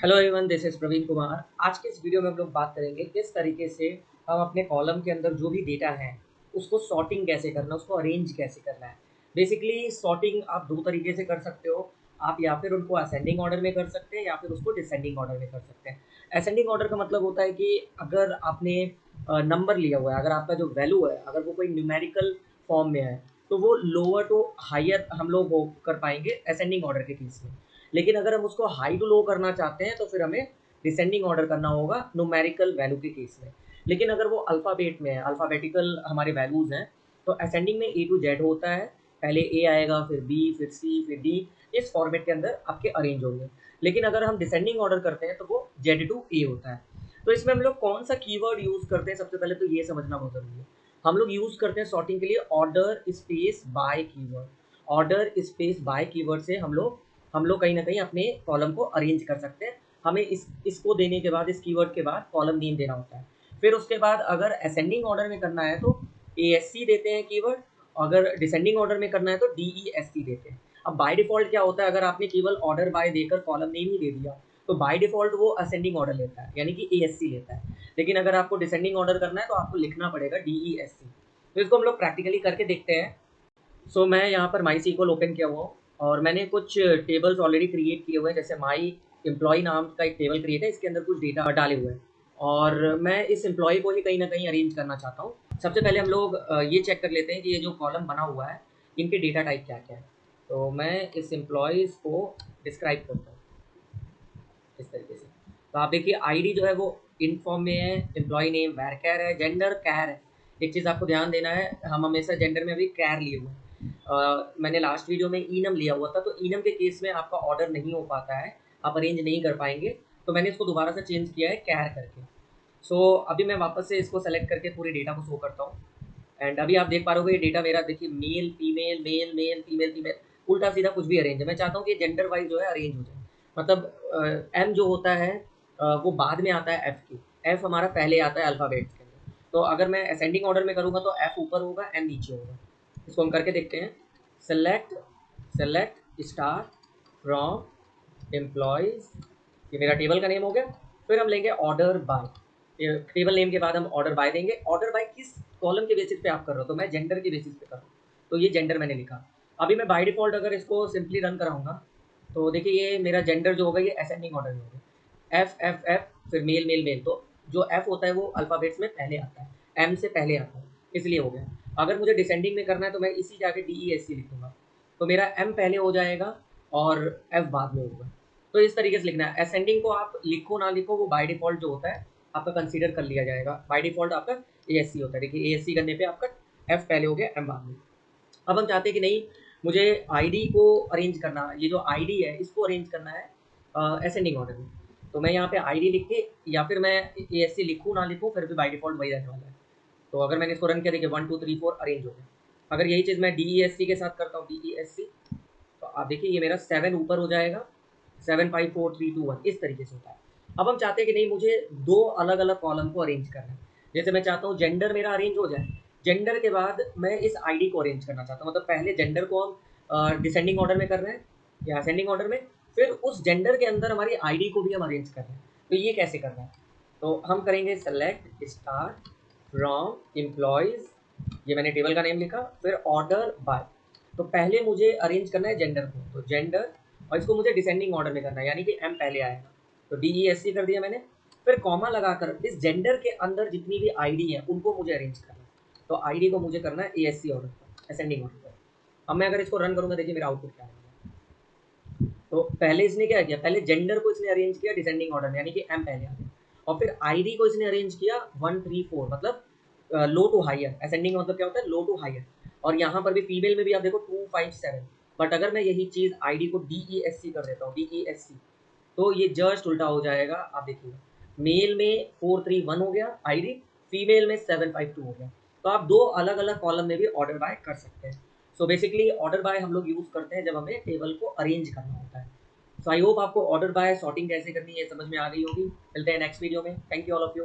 Hello everyone, this is Praveen Kumar. आज के इस वीडियो में हम लोग बात करेंगे किस तरीके से हम अपने कॉलम के अंदर जो भी डेटा है उसको सॉर्टिंग कैसे करना, उसको अरेंज कैसे करना है। बेसिकली सॉर्टिंग आप दो तरीके से कर सकते हो। आप या फिर उनको असेंडिंग ऑर्डर में कर सकते हैं या फिर उसको डिसेंडिंग ऑर्डर में कर सकते हैं। असेंडिंग ऑर्डर का मतलब होता है कि अगर आपने नंबर लिया हुआ है, अगर आपका जो वैल्यू है अगर वो कोई न्यूमेरिकल फॉर्म में है तो वो लोअर टू हायर हम लोग वो कर पाएंगे असेंडिंग ऑर्डर के केस में। लेकिन अगर हम उसको हाई टू लो करना चाहते हैं तो फिर हमें डिसेंडिंग ऑर्डर करना होगा न्यूमेरिकल वैल्यू के केस में। लेकिन अगर वो अल्फ़ाबेट में है, अल्फ़ाबेटिकल हमारे वैल्यूज़ हैं, तो असेंडिंग में ए टू जेड होता है। पहले ए आएगा, फिर बी, फिर सी, फिर डी। इस फॉर्मेट के अंदर आपके अरेंज होंगे। लेकिन अगर हम डिसेंडिंग ऑर्डर करते हैं तो वो जेड टू ए होता है। तो इसमें हम लोग कौन सा कीवर्ड यूज़ करते हैं, सबसे पहले तो ये समझना बहुत ज़रूरी है। हम लोग यूज़ करते हैं सॉर्टिंग के लिए order space by keyword. Order space by keyword से हम लोग कहीं ना कहीं अपने कॉलम को अरेंज कर सकते हैं। हमें इसको देने के बाद, इस कीवर्ड के बाद कॉलम नेम देना होता है। फिर उसके बाद अगर असेंडिंग ऑर्डर में करना है तो ए एस सी देते हैं कीवर्ड। अगर डिसेंडिंग ऑर्डर में करना है तो डी ई एस सी देते हैं। अब बाय डिफ़ॉल्ट क्या होता है, अगर आपने केवल ऑर्डर बाय देकर कॉलम नेम ही दे दिया तो बाय डिफ़ॉल्ट वो असेंडिंग ऑर्डर लेता है, यानी कि ए एस सी लेता है। लेकिन अगर आपको डिसेंडिंग ऑर्डर करना है तो आपको लिखना पड़ेगा डी ई एस सी। तो इसको हम लोग प्रैक्टिकली करके देखते हैं। मैं यहाँ पर माई सीक्वल ओपन किया हुआ हूँ और मैंने कुछ टेबल्स ऑलरेडी क्रिएट किए हुए हैं। जैसे माई एम्प्लॉय नाम का एक टेबल क्रिएट है, इसके अंदर कुछ डेटा डाले हुए हैं और मैं इस एम्प्लॉय को ही कहीं ना कहीं अरेंज करना चाहता हूँ। सबसे पहले हम लोग ये चेक कर लेते हैं कि ये जो कॉलम बना हुआ है इनके डेटा टाइप क्या क्या है। तो मैं इस एम्प्लॉयज़ को डिस्क्राइब करता हूँ इस तरीके से। तो आप देखिए आईडी जो है वो इन फॉर्म में है, एम्प्लॉय नेम वैर कैर है, जेंडर कैर है। एक चीज़ आपको ध्यान देना है, हम हमेशा जेंडर में भी कैर लिए हुए हैं। मैंने लास्ट वीडियो में ईनम लिया हुआ था, तो ईनम के केस में आपका ऑर्डर नहीं हो पाता है, आप अरेंज नहीं कर पाएंगे। तो मैंने इसको दोबारा से चेंज किया है कैर करके। अभी मैं वापस से इसको सेलेक्ट करके पूरे डेटा को शो करता हूँ। एंड अभी आप देख पा रहे हो ये डेटा मेरा, देखिए male female male male female female, उल्टा सीधा कुछ भी अरेंज है। मैं चाहता हूँ कि जेंडर वाइज जो है अरेंज हो जाए। मतलब एम जो होता है वो बाद में आता है एफ की। एफ हमारा पहले आता है अल्फ़ाबेट्स के अंदर। तो अगर मैं असेंडिंग ऑर्डर में करूँगा तो एफ ऊपर होगा, एम नीचे होगा। इसको हम करके देखते हैं। Select select star from employees, ये मेरा टेबल का नेम हो गया। फिर हम लेंगे ऑर्डर बाय। टेबल नेम के बाद हम ऑर्डर बाय देंगे। ऑर्डर बाय किस कॉलम के बेसिस पे आप कर रहे हो, तो मैं जेंडर के बेसिस पे कर रहा हूँ। तो ये जेंडर मैंने लिखा। अभी मैं बाय डिफ़ॉल्ट अगर इसको सिंपली रन कराऊंगा तो देखिए ये मेरा जेंडर जो होगा ये असेंडिंग ऑर्डर में होगा। एफ एफ एफ, फिर मेल मेल मेल। तो जो एफ होता है वो अल्फ़ाबेट्स में पहले आता है, एम से पहले आता है, इसलिए हो गया। अगर मुझे डिसेंडिंग में करना है तो मैं इसी जाके डी ई एस सी लिखूंगा। तो मेरा एम पहले हो जाएगा और एफ बाद में होगा। तो इस तरीके से लिखना है। असेंडिंग को आप लिखो ना लिखो वो बाय डिफ़ॉल्ट जो होता है आपका कंसीडर कर लिया जाएगा। बाय डिफ़ॉल्ट आपका ए एस सी होता है। देखिए ए एस सी करने पे आपका एफ पहले हो गया, एम बाद में। अब हम चाहते हैं कि नहीं, मुझे आईडी को अरेंज करना, ये जो आईडी है इसको अरेंज करना है असेंडिंग ऑर्डर में। तो मैं यहाँ पे आईडी लिख के, या फिर मैं ए एस सी लिखूँ ना लिखूँ फिर भी बाय डिफ़ॉल्ट वही रहने वाला है। तो अगर मैंने इसको रन किया, देखिए 1 2 3 4 अरेंज हो गया। अगर यही चीज़ मैं डी ई एस सी के साथ करता हूँ, डी ई एस सी, तो आप देखिए ये मेरा 7 ऊपर हो जाएगा, 7 5 4 3 2 1 इस तरीके से होता है। अब हम चाहते हैं कि नहीं, मुझे दो अलग अलग कॉलम को अरेंज करना है। जैसे मैं चाहता हूँ जेंडर मेरा अरेंज हो जाए, जेंडर के बाद मैं इस आईडी को अरेंज करना चाहता हूँ। मतलब पहले जेंडर को हम डिसेंडिंग ऑर्डर में कर रहे हैं या असेंडिंग ऑर्डर में, फिर उस जेंडर के अंदर हमारी आईडी को भी हम अरेंज कर रहे हैं। तो ये कैसे करना है, तो हम करेंगे सेलेक्ट स्टार फ्रॉम एम्प्लॉयज़, ये मैंने टेबल का नेम लिखा, फिर ऑर्डर बाय। तो पहले मुझे अरेंज करना है जेंडर को, तो जेंडर, और इसको मुझे डिसेंडिंग ऑर्डर में करना है, यानी कि एम पहले आएगा। तो डी ई एस सी कर दिया मैंने। फिर कॉमा लगाकर इस जेंडर के अंदर जितनी भी आईडी है उनको मुझे अरेंज करना है। तो आईडी को मुझे करना है ए एस सी ऑर्डर पर, असेंडिंग ऑर्डर पर। अब मैं अगर इसको रन करूँगा, देखिए मेरा आउटपुट क्या आएगा। तो पहले इसने क्या किया, पहले जेंडर को इसने अरेंज किया डिसेंडिंग ऑर्डर में, यानी कि एम पहले आ गया। और फिर आईडी को इसने अरेंज किया 1 3 4, मतलब लो टू हायर। असेंडिंग मतलब क्या होता है, लो टू हायर। और यहाँ पर भी फीमेल में भी आप देखो 2 5 7। बट अगर मैं यही चीज़ आईडी को डी ई एस सी कर देता हूँ, डी ई एस सी, तो ये जस्ट उल्टा हो जाएगा। आप देखिए मेल में 4 3 1 हो गया आईडी, फीमेल में 7 5 2 हो गया। तो आप दो अलग अलग कॉलम में भी ऑर्डर बाय कर सकते हैं। बेसिकली ऑर्डर बाय हम लोग यूज़ करते हैं जब हमें टेबल को अरेंज करना होता है। आई होप आपको ऑर्डर बाय सॉर्टिंग कैसे करनी है समझ में आ गई होगी। मिलते हैं नेक्स्ट वीडियो में। Thank you all of you.